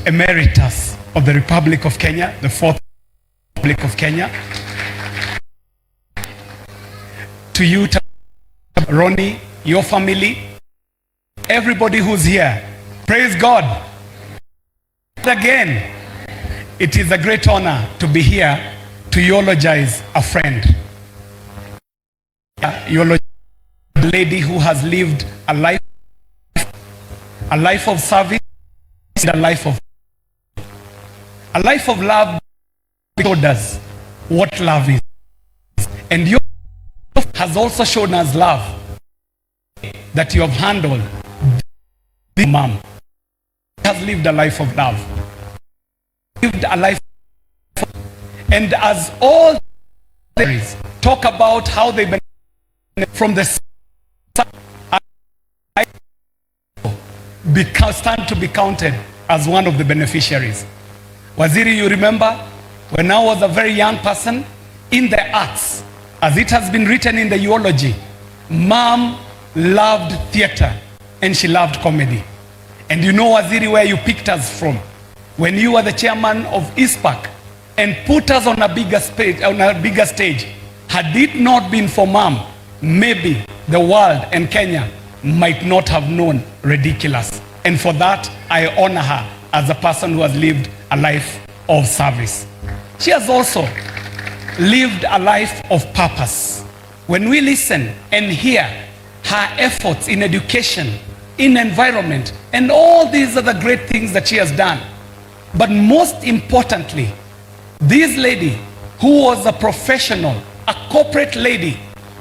Emeritus of the Republic of Kenya, the fourth Republic of Kenya. To you, Ronnie, your family, everybody who's here, praise God. Again, it is a great honor to be here to eulogize a friend. Eulogize a lady who has lived a life of service, a life of love. Showed us what love is, and your has also shown us love that you have handled. This mom has lived a life of love, lived a life, and as all theories talk about how they benefit from the stand to be counted as one of the beneficiaries. Waziri, you remember when I was a very young person in the arts, as it has been written in the eulogy, Mom loved theater and she loved comedy. And you know, Waziri, where you picked us from when you were the chairman of ISPAC and put us on a bigger stage. Had it not been for Mom, maybe the world and Kenya might not have known ridiculous. And for that, I honor her as a person who has lived a life of service. She has also lived a life of purpose. When we listen and hear her efforts in education, in environment, and all these are the great things that she has done. But most importantly, this lady who was a professional, a corporate lady,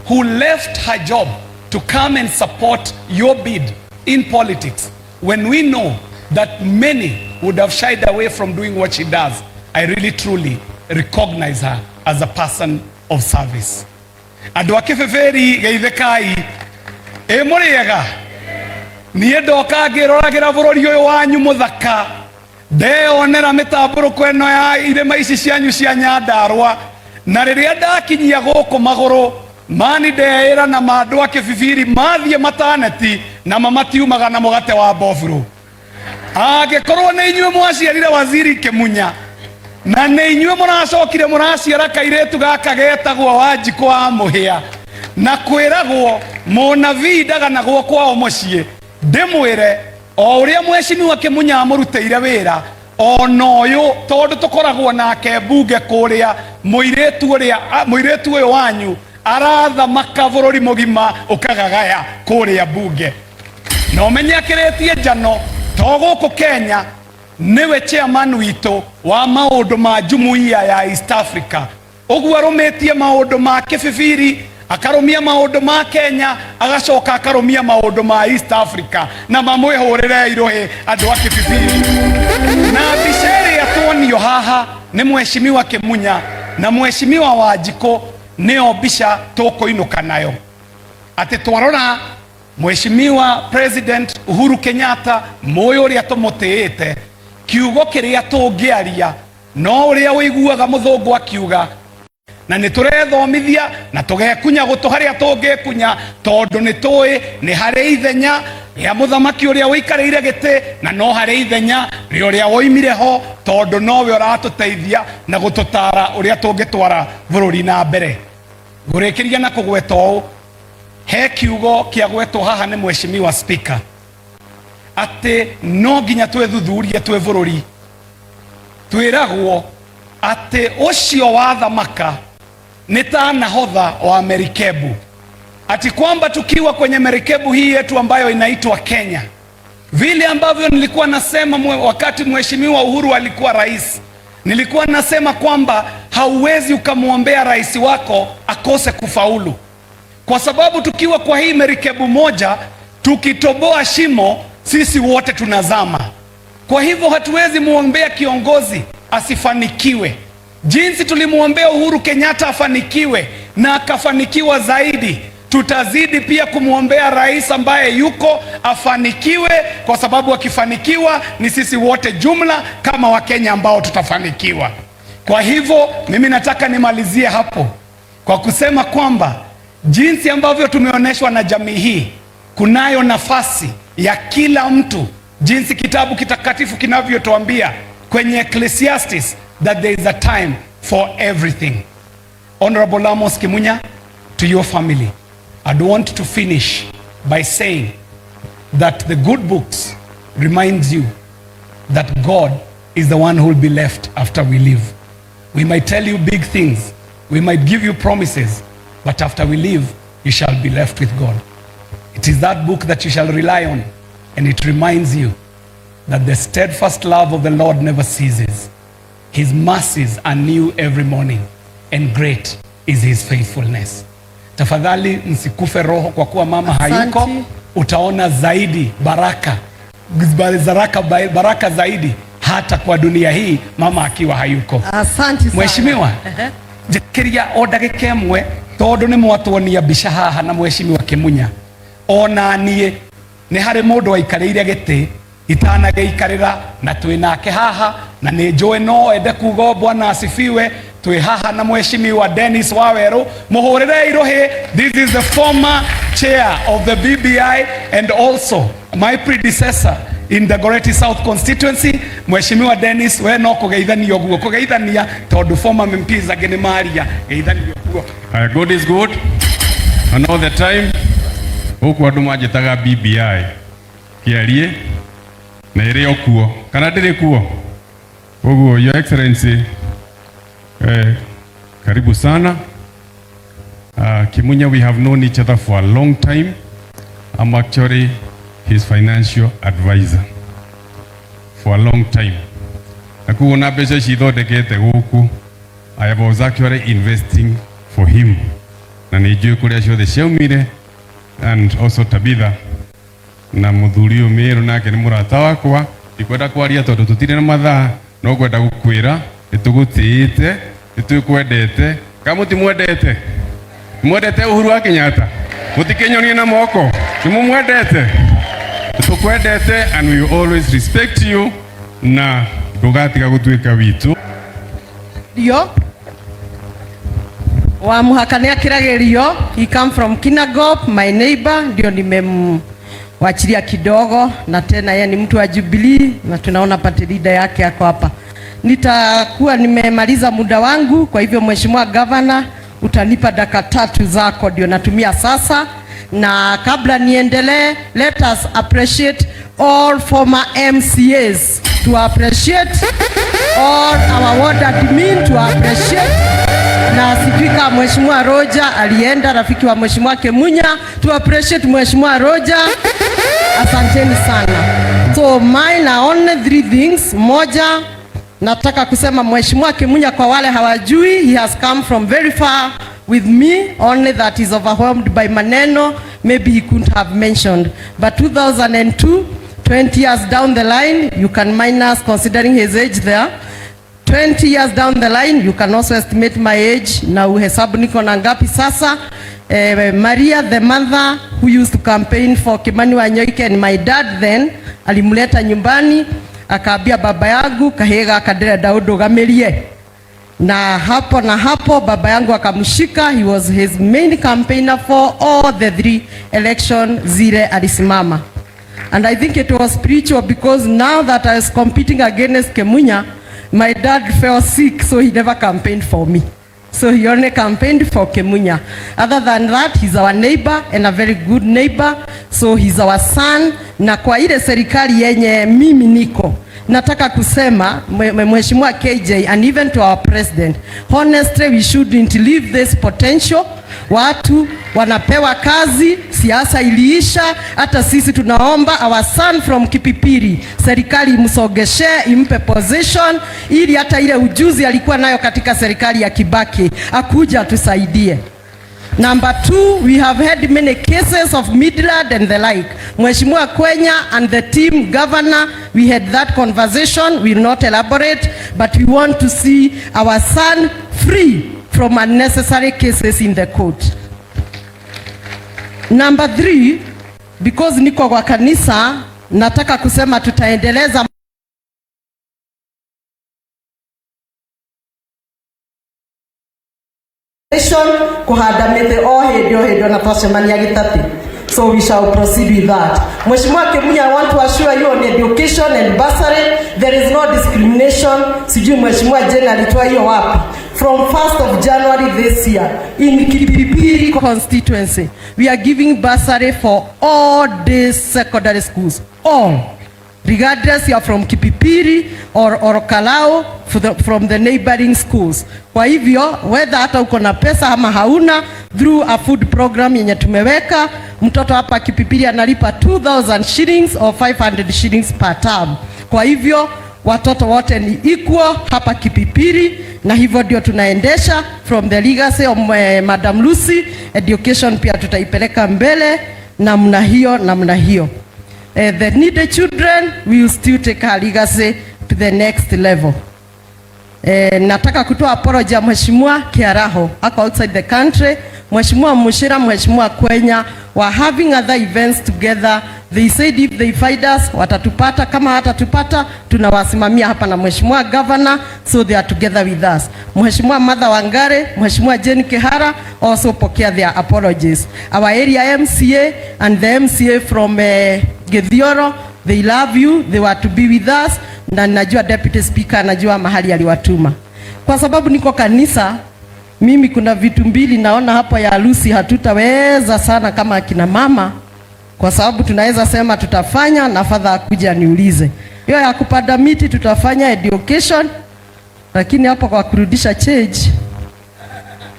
who left her job to come and support your bid in politics, when we know that many would have shied away from doing what she does, I really truly recognize her as a person of service. Andũ akĩbeberi geithĩkai mũrĩega niĩ ndoka ngĩroragĩra bũrũri ũyũ wanyu mũthaka ndeyonera mĩtambũrũko ĩno ya irĩma ici cianyu cia Nyandarua na rĩrĩa ndakinyia gũkũ magũrũ mani ndeĩra na mandũ akĩbibiri mathiĩ mataneti na mamatiumaga na mũgate wa mbofurũ angĩkorwo nĩ inyuĩ mwaciarire Waziri Kĩmunya na nĩ inyuĩ mũracokire mũraciara kairĩtu gaka getagwo Wanjikũ wa mũhĩa na kwĩragwo mũnabii ndaganagwo kwao mũciĩ ndĩmwĩre o ũrĩa Mheshimiwa Kĩmunya amũrutĩire wĩra ona ũyũ tondũ tũkoragwo nake mbunge kũrĩa mũirĩtu ũyũ wanyu arathamaka bũrũri mũgima ũkagagaya kũrĩa mbunge na ũmenye akĩrĩtie njano to gũkũ Kenya niwe chairman witũ wa maũndũ ma Jumuiya ya East Africa ũguo arũmĩtie maũndũ ma kĩbibiri akarũmia maũndũ ma Kenya agacoka akarũmia maũndũ ma East Africa na mamwĩhũrĩre irũhĩ andũ a kĩbibiri na mbica ĩrĩa tuonio haha nĩ Mheshimiwa Kĩmunya na Mheshimiwa Wanjikũ nĩyo mbica tũkũinũka nayo atĩ twarora Mheshimiwa President Uhuru Kenyatta moyo ũrĩa tũmũtĩĩte kiugo kĩrĩa tũngĩaria no ũrĩa wĩiguaga mũthũngũ akiuga na nĩtũrethomithia na tũgekunya gũtũ harĩa tũngĩkunya tondũ nĩtũĩ nĩ harĩ ithenya rĩa mũthamaki ũrĩa wĩikarĩire gĩtĩ na no harĩ ithenya rĩa ũrĩa woimire ho tondũ nowe ũratũteithia na gũtũtara ũrĩa tũngĩtwara bũrũri na mbere. Ngũrĩkĩria na kũgweta ũũ he kiugo kĩa gwetwo haha nĩ Mheshimiwa Speaker atĩ no nginya twĩthuthurie twĩ bũrũri twĩragwo atĩ ũcio wathamaka nĩ ta nahodha wa merikebu ati kwamba tukiwa kwenye merikebu hii yetu ambayo inaitwa Kenya vile ambavyo nilikuwa nasema wakati Mheshimiwa Uhuru alikuwa rais nilikuwa nasema kwamba hauwezi ukamwombea rais wako akose kufaulu kwa sababu tukiwa kwa hii merikebu moja tukitoboa shimo sisi wote tunazama. Kwa hivyo hatuwezi muombea kiongozi asifanikiwe jinsi tulimuombea Uhuru Kenyatta afanikiwe na akafanikiwa zaidi. Tutazidi pia kumuombea rais ambaye yuko afanikiwe kwa sababu akifanikiwa ni sisi wote jumla kama Wakenya ambao tutafanikiwa. Kwa hivyo mimi nataka nimalizie hapo kwa kusema kwamba jinsi ambavyo tumeoneshwa na jamii hii kunayo nafasi ya kila mtu jinsi kitabu kitakatifu kinavyotuambia kwenye Ecclesiastes that there is a time for everything. Honorable Amos Kimunya, to your family, I'd want to finish by saying that the good books reminds you that God is the one who will be left after we leave. We might tell you big things, we might give you promises, but after we leave, you shall be left with God. It is that book that you shall rely on, and it reminds you that the steadfast love of the Lord never ceases. His mercies are new every morning, and great is his faithfulness. Tafadhali msikufe roho kwa kuwa mama hayuko. Utaona zaidi baraka zaidi hata kwa dunia hii mama akiwa hayuko. Asante sana. Mheshimiwa, jekeria o ndagika imwe tondu ni mwatuonia mbica haha na Mheshimiwa Kimunya. Ona nie ni hari mundu waikariire giti itanageikarira na twinake haha na ni njui no ende kuga Bwana asifiwe. Twi haha na Mheshimiwa Dennis Waweru muhurire irohi. This is the former chair of the BBI and also my predecessor in the Goreti South constituency. Mheshimiwa Dennis, we no kugeithania guo kugeithania tondu former MPs ageni maria geithania guo. God is good and all the time. Huku andu majitaga BBI kiarie na ire okuo kana ndire kuo. Uguo, Your Excellency, karibu sana. Kimunya, we have known each other for a long time. I'm actually his financial advisor for a long time. Nakuona besha shithondekete guku. I was actually investing for him. Na nijue kuria ciothe ciaumire, and also Tabitha na muthuri umiru nake ni murata wakwa. Ndikwenda kwaria tondu tutire na mathaa, no kwenda gukwira nitugutiite, nitukwendete. Kama mutimwendete, mwendete Uhuru wa Kenyatta, mutikinyonie na moko, nimumwendete. Tukwendete and we will always respect you na ndugatiga gutwika witu. Dio wa muhakania kiragerio, he come from Kinagop, my neighbor. Ndio nimemwachilia kidogo, na tena yeye ni mtu wa Jubilee na tunaona party leader yake yako hapa. Nitakuwa nimemaliza muda wangu, kwa hivyo Mheshimiwa Governor utanipa dakika 3 zako ndio natumia sasa. Na kabla niendelee, let us appreciate all former MCAs, to appreciate all our ward admin, to appreciate na Spika Mheshimiwa Roja alienda, rafiki wa Mheshimiwa Kimunya, to appreciate Mheshimiwa Roja. Asanteni sana. So mine are only 3 things. Moja, nataka kusema Mheshimiwa Kimunya, kwa wale hawajui, he has come from very far with me, only that is overwhelmed by maneno, maybe he couldn't have mentioned. But 2002, 20 years down the line, you can minus considering his age there. 20 years down the line, you can also estimate my age. Na uhesabu niko na ngapi sasa. Maria, the mother who used to campaign for Kimani Wanyoike, and my dad then, alimuleta nyumbani, akaambia baba yangu kahega kadere Daudo gamerie. Na hapo baba yangu akamshika. He was his main campaigner for all the 3 election zile alisimama. And I think it was spiritual, because now that I was competing against Kimunya, my dad fell sick, so he never campaigned for me. So he only campaigned for Kimunya. Other than that, he's our neighbor and a very good neighbor. So he's our son. Na kwa ile serikali yenye mimi niko, nataka kusema Mheshimiwa KJ and even to our president, honestly we shouldn't leave this potential. Watu wanapewa kazi, siasa iliisha. Hata sisi tunaomba our son from Kipipiri, serikali imsogeshe, impe position, ili hata ile ujuzi alikuwa nayo katika serikali ya Kibaki akuja tusaidie. Number 2, we have had many cases of Midland and the like. Mheshimiwa Kwenya and the team governor, we had that conversation. We will not elaborate, but we want to see our son free from unnecessary cases in the court. Number 3, because niko kwa kanisa, nataka kusema tutaendeleza kuhadamete hedio na tosemania gitati. So we shall proceed with that. Mheshimiwa Kimunya, I want to assure you on education education and bursary. There is no discrimination. Sijui mheshimiwa Jane alitoa hiyo wapi. From 1st of January this year, in Kipipiri constituency, we are giving bursary for all these secondary schools. All. Regardless you are from Kipipiri or Kalau, from the neighboring schools. Kwa hivyo, whether hata uko na pesa ama hauna, through a food program yenye tumeweka, mtoto hapa Kipipiri analipa 2,000 shillings or 500 shillings per term. Kwa hivyo, watoto wote ni equal hapa Kipipiri, na hivyo ndio tunaendesha from the legacy of Madam Lucy. Education pia tutaipeleka mbele namna hiyo. The needy children will still take our legacy to the next level. Nataka kutoa apology ya Mheshimiwa Kiaraho ako outside the country. Mheshimiwa Mushira, Mheshimiwa Kwenya were having other events together. They said if they find us watatupata, kama hatatupata tunawasimamia hapa na Mheshimiwa Governor, so they are together with us. Mheshimiwa Martha Wangare, Mheshimiwa Jane Kihara also pokea their apologies. Our area MCA and the MCA from Githioro, they love you, they were to be with us, na najua Deputy Speaker najua mahali aliwatuma. Kwa sababu niko kanisa, mimi kuna vitu mbili naona hapa ya harusi hatutaweza sana kama akina mama, kwa sababu tunaweza sema tutafanya na fadha akuja niulize. Hiyo ya kupanda miti tutafanya education, lakini hapo kwa kurudisha change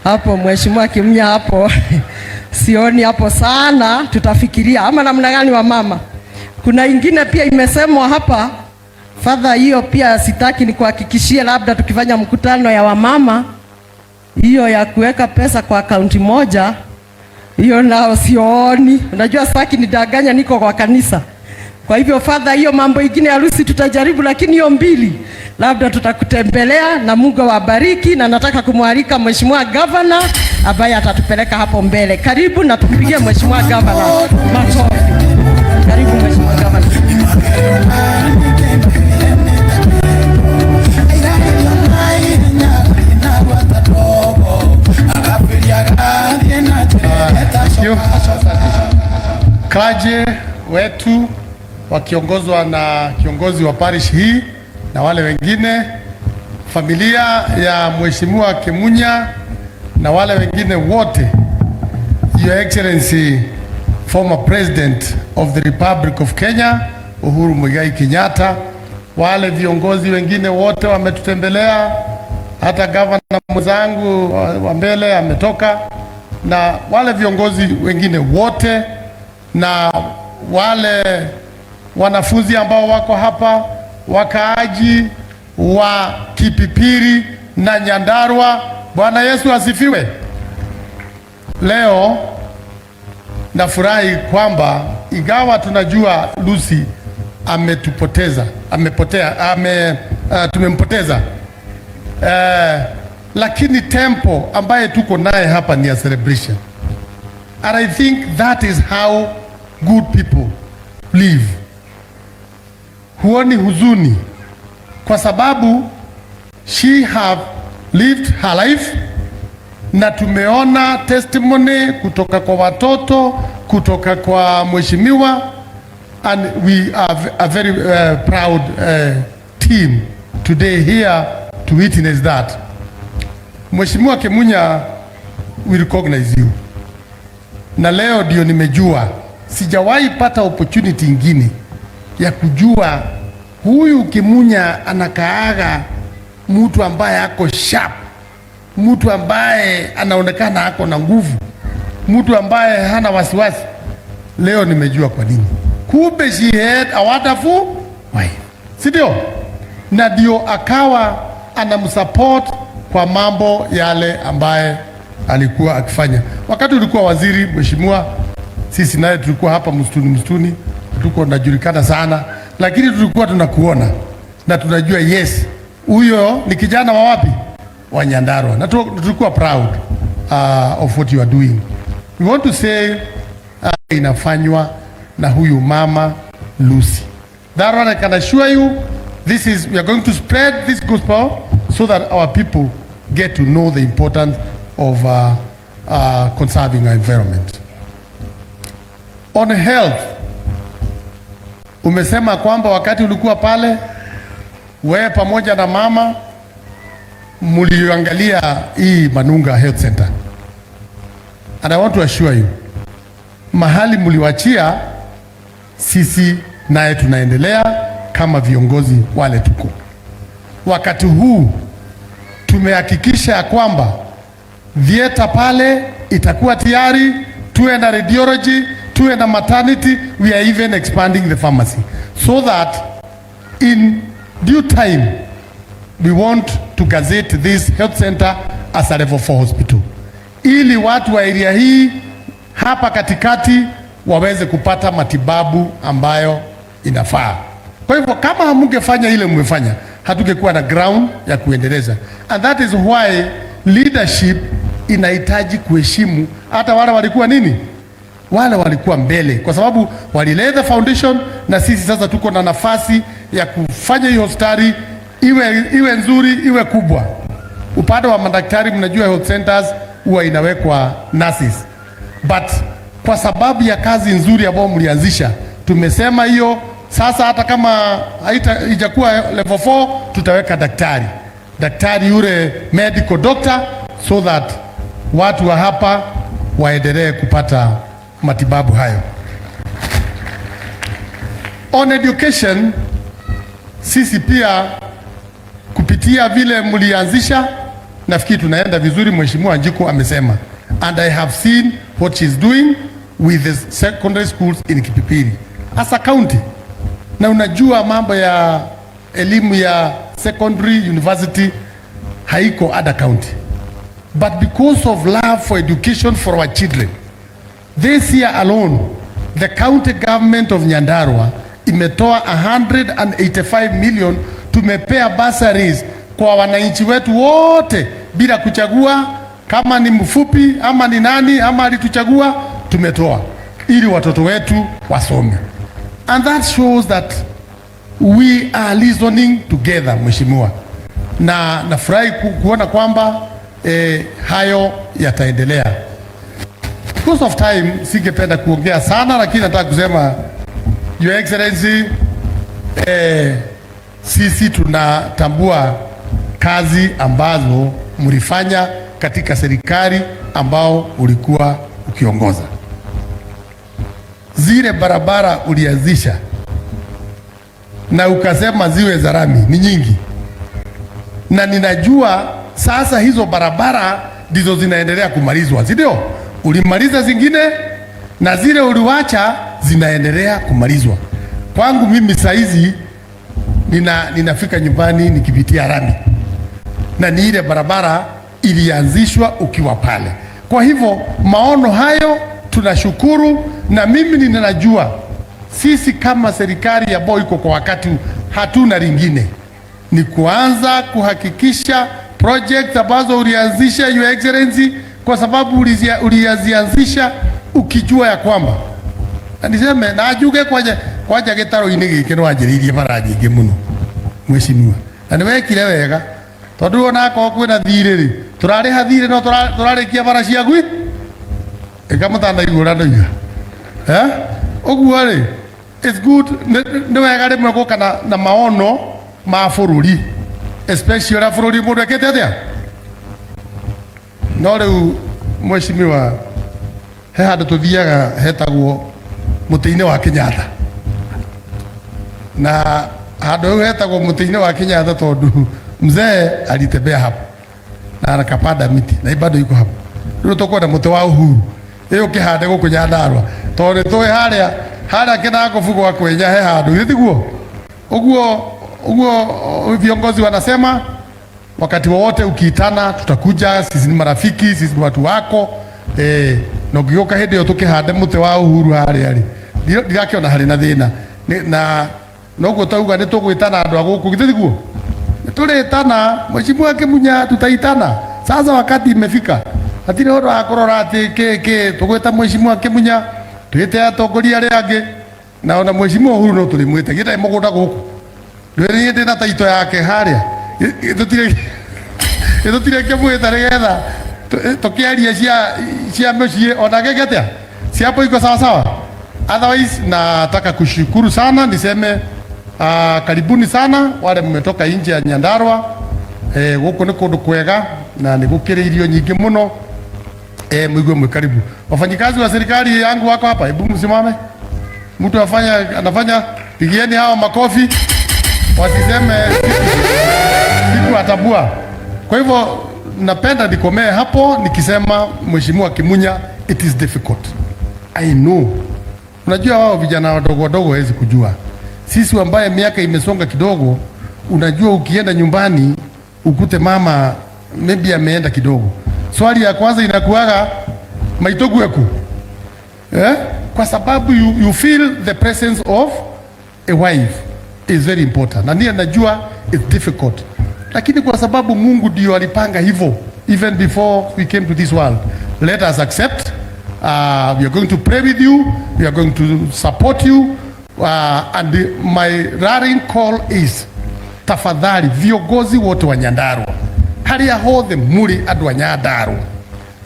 hapo Mheshimiwa Kimnya hapo sioni hapo sana, tutafikiria ama namna gani wa mama. Kuna ingine pia imesemwa hapa fadha, hiyo pia sitaki ni kuhakikishia, labda tukifanya mkutano ya wamama hiyo ya kuweka pesa kwa akaunti moja, hiyo nao sioni. Unajua sitaki nidanganya, niko kwa kanisa. Kwa hivyo fadha, hiyo mambo ingine harusi tutajaribu, lakini hiyo mbili labda tutakutembelea na Mungu awabariki, na nataka kumwalika Mheshimiwa Governor ambaye atatupeleka hapo mbele. Karibu na tupigie Mheshimiwa Governor makofi. Karibu Mheshimiwa Governor. Kaje wetu wakiongozwa na kiongozi wa parish hii na wale wengine, familia ya Mheshimiwa Kimunya na wale wengine wote, Your Excellency former President of the Republic of Kenya Uhuru Muigai Kenyatta, wale viongozi wengine wote wametutembelea, hata gavana mwenzangu wa mbele ametoka, na wale viongozi wengine wote, na wale wanafunzi ambao wako hapa, wakaaji wa Kipipiri na Nyandarua. Bwana Yesu asifiwe. Leo nafurahi kwamba ingawa tunajua Lucy tumempoteza, lakini tempo ambaye tuko naye hapa ni a celebration, and I think that is how good people live. Huoni huzuni, kwa sababu she have lived her life, na tumeona testimony kutoka kwa watoto, kutoka kwa mheshimiwa, and we are a very proud team today here to witness that. Mheshimiwa Kimunya, we recognize you. Na leo ndio nimejua, sijawahi pata opportunity ingine ya kujua huyu Kimunya anakaaga mtu ambaye ako sharp, mtu ambaye anaonekana ako na nguvu, mtu ambaye hana wasiwasi. Leo nimejua kwa nini. Kumbe she had a wonderful wife, sindio? Na ndio akawa anamsupport kwa mambo yale ambaye alikuwa akifanya. Wakati ulikuwa waziri mheshimiwa, sisi naye tulikuwa hapa msituni, tuko najulikana sana, lakini tulikuwa tunakuona na tunajua yes, huyo ni kijana wa wapi? Wa Nyandarua. Na tulikuwa proud of what you are doing. We want to say inafanywa na huyu mama Lucy. That one I can assure you, we are going to spread this gospel so that our people get to know the importance of conserving our environment. On health, Umesema kwamba wakati ulikuwa pale wewe pamoja na mama muliangalia hii Manunga Health Center. And I want to assure you, mahali muliwachia sisi naye tunaendelea kama viongozi wale tuko. Wakati huu tumehakikisha ya kwamba theater pale itakuwa tayari, tuwe na radiology, tuwe na maternity, we are even expanding the pharmacy so that in due time we want to gazette this health center as a level 4 hospital, ili watu wa area hii hapa katikati waweze kupata matibabu ambayo inafaa. Kwa hivyo kama hamungefanya ile mmefanya, hatungekuwa na ground ya kuendeleza. And that is why leadership inahitaji kuheshimu hata wale walikuwa nini, wale walikuwa mbele, kwa sababu walilay the foundation, na sisi sasa tuko na nafasi ya kufanya hiyo hospitali iwe nzuri, iwe kubwa. Upande wa madaktari, mnajua health centers huwa inawekwa nurses, but kwa sababu ya kazi nzuri ambayo mlianzisha, tumesema hiyo sasa hata kama haijakuwa level 4 tutaweka daktari yule medical doctor, so that watu wa hapa waendelee kupata matibabu hayo. On education, sisi pia kupitia vile mlianzisha, nafikiri tunaenda vizuri. Mheshimiwa Njiko amesema, and I have seen what she's doing with the secondary schools in Kipipiri as a county. Na unajua mambo ya elimu ya secondary university haiko other county, but because of love for education for our children, this year alone the county government of Nyandarua imetoa 185 million. Tumepea bursaries kwa wananchi wetu wote bila kuchagua kama ni mfupi ama ni nani ama alituchagua, tumetoa ili watoto wetu wasome. And that shows that we are listening together, Mheshimiwa. Na nafurahi kuona kwamba hayo yataendelea. Because of time singependa kuongea sana, lakini nataka kusema Your Excellency, sisi tunatambua kazi ambazo mlifanya katika serikali ambao ulikuwa ukiongoza. Zile barabara ulianzisha na ukasema ziwe za lami ni nyingi, na ninajua sasa hizo barabara ndizo zinaendelea kumalizwa, si ndio? Ulimaliza zingine na zile uliwacha zinaendelea kumalizwa. Kwangu mimi saizi ninafika nyumbani nikipitia lami, na ni ile barabara ilianzishwa ukiwa pale. Kwa hivyo maono hayo tunashukuru, na mimi ninajua sisi kama serikali ambayo iko kwa wakati hatuna lingine, ni kuanza kuhakikisha project ambazo ulianzisha, Your Excellency, kwa sababu ulianzisha ukijua ya kwamba, niseme na ajuge kwaja gitaro inigi kino anjiririe bara nyingi muno Mheshimiwa, na niwekire wega tondu ona ko kwina thirĩ rĩ turariha thirĩ no turarikia bara cia gwi ikamutanda igura ndoiga uguo rĩ, it's good. Nĩ wega rĩmwe gũka na maono ma bũrũri, especially ora bũrũri mũndũ ekĩte atĩa. No rĩu Mheshimiwa, he handũ tuthiaga hetagwo mũtĩ-inĩ wa Kenyatta, na handũ hau hetagwo mũtĩ-inĩ wa Kenyatta tondu mzee alitembea hapo na akapanda miti na bado yuko hapo. Rĩu tukwenda mũtĩ wa Uhuru ĩyo kĩhande gũkũ Nyandarua tondu tũĩ harĩa kĩnangobu gwa kwenya he handũ gĩtiguo. Uguo viongozi wanasema wakati wowote ukiitana tutakuja, sisi ni marafiki, sisi ni watu wako. Na ũngĩũka hĩndĩ ĩyo tũkĩhande mũtĩ wa Uhuru harĩa rĩ, ndirakĩona harĩ na thĩna, na noguo tauga nĩ tũgwĩtana andũ a gũkũ gĩtiguo. Tuletana Mheshimiwa Kimunya, tutaitana sasa, wakati imefika. Hatire horo akorora ati ke tugweta Mheshimiwa Kimunya twite atongoria ria angi, na ona Mheshimiwa Uhuru no tulimwite gita mugunda guku ndwiri ndi na taito yake haria itutire kemwita rigetha tukiaria cia mucii ona gegetia ciapo iko sawa sawa. Otherwise nataka kushukuru sana, niseme karibuni sana wale mmetoka nje ya Nyandarua. Guko ni kundu kwega na ni gukire irio nyingi muno. Mwigue mkaribu. Wafanyikazi wa serikali yangu wako hapa, hebu msimame. Mtu anafanya pigieni hao makofi. Wasiseme siku atabua. Kwa hivyo napenda nikomee hapo nikisema Mheshimiwa Kimunya, it is difficult. I know. Unajua wao vijana wadogo wadogo hawezi kujua. Sisi ambaye miaka imesonga kidogo, unajua ukienda nyumbani ukute mama maybe ameenda kidogo. Swali ya kwanza inakuwaga maitogu yeku. Kwa sababu you feel the presence of a wife is very important. Na ndiye najua it's difficult. Lakini kwa sababu Mungu ndio alipanga hivyo even before we came to this world. Let us accept. We are going to pray with you. We are going to support you. And my rallying call is tafadhali viongozi wote wa Nyandarua haria hothe muri andu a Nyandarua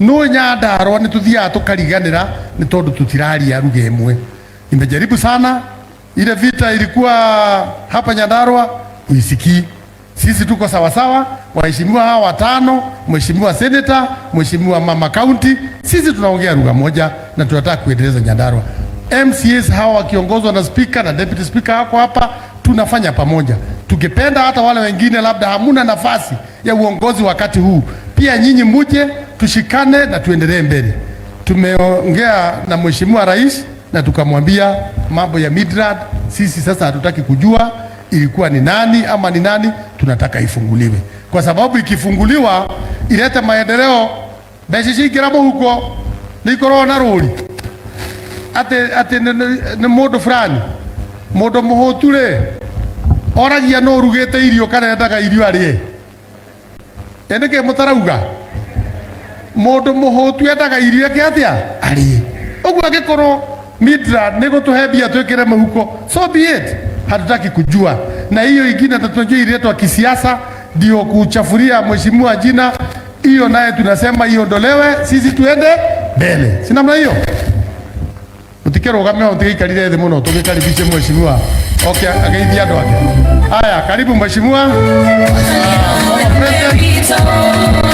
no Nyandarua ni tuthia tukariganira ni tondu tutiraria ruga imwe. Nimejaribu sana, ile vita ilikuwa hapa Nyandarua uisiki. Sisi tuko sawa sawa, waheshimiwa hawa watano, mheshimiwa senator, mheshimiwa mama county, sisi tunaongea lugha moja na tunataka kuendeleza Nyandarua. MCAs hawa wakiongozwa na speaker na deputy speaker wako hapa, tunafanya pamoja. Tungependa hata wale wengine labda hamuna nafasi ya uongozi wakati huu, pia nyinyi muje tushikane na tuendelee mbele. Tumeongea na mheshimiwa rais na tukamwambia mambo ya Midrad, sisi sasa hatutaki kujua ilikuwa ni nani ama ni nani, tunataka ifunguliwe. Kwa sababu ikifunguliwa ilete maendeleo. Beshishi kiramo huko nikoro na roli. Ate ni modo fulani. Modo muhotule. Oragia no rugete irio kana ndaka irio arie. Endeke mutarauga. Modo muhotu ndaka irio yake atia arie. Ogwo agikoro Midrad nego tuhebia twekere mahuko. So be it. Hatutaki kujua. Na hiyo ingine tunajua iletwa kisiasa ndio kuchafuria mheshimiwa jina. Hiyo naye tunasema iondolewe, sisi tuende mbele. Si namna hiyo? Utikero gamea utikikarire the muno tukikaribishe mheshimiwa. Okay, akaithia ndo wake. Haya, karibu mheshimiwa. President.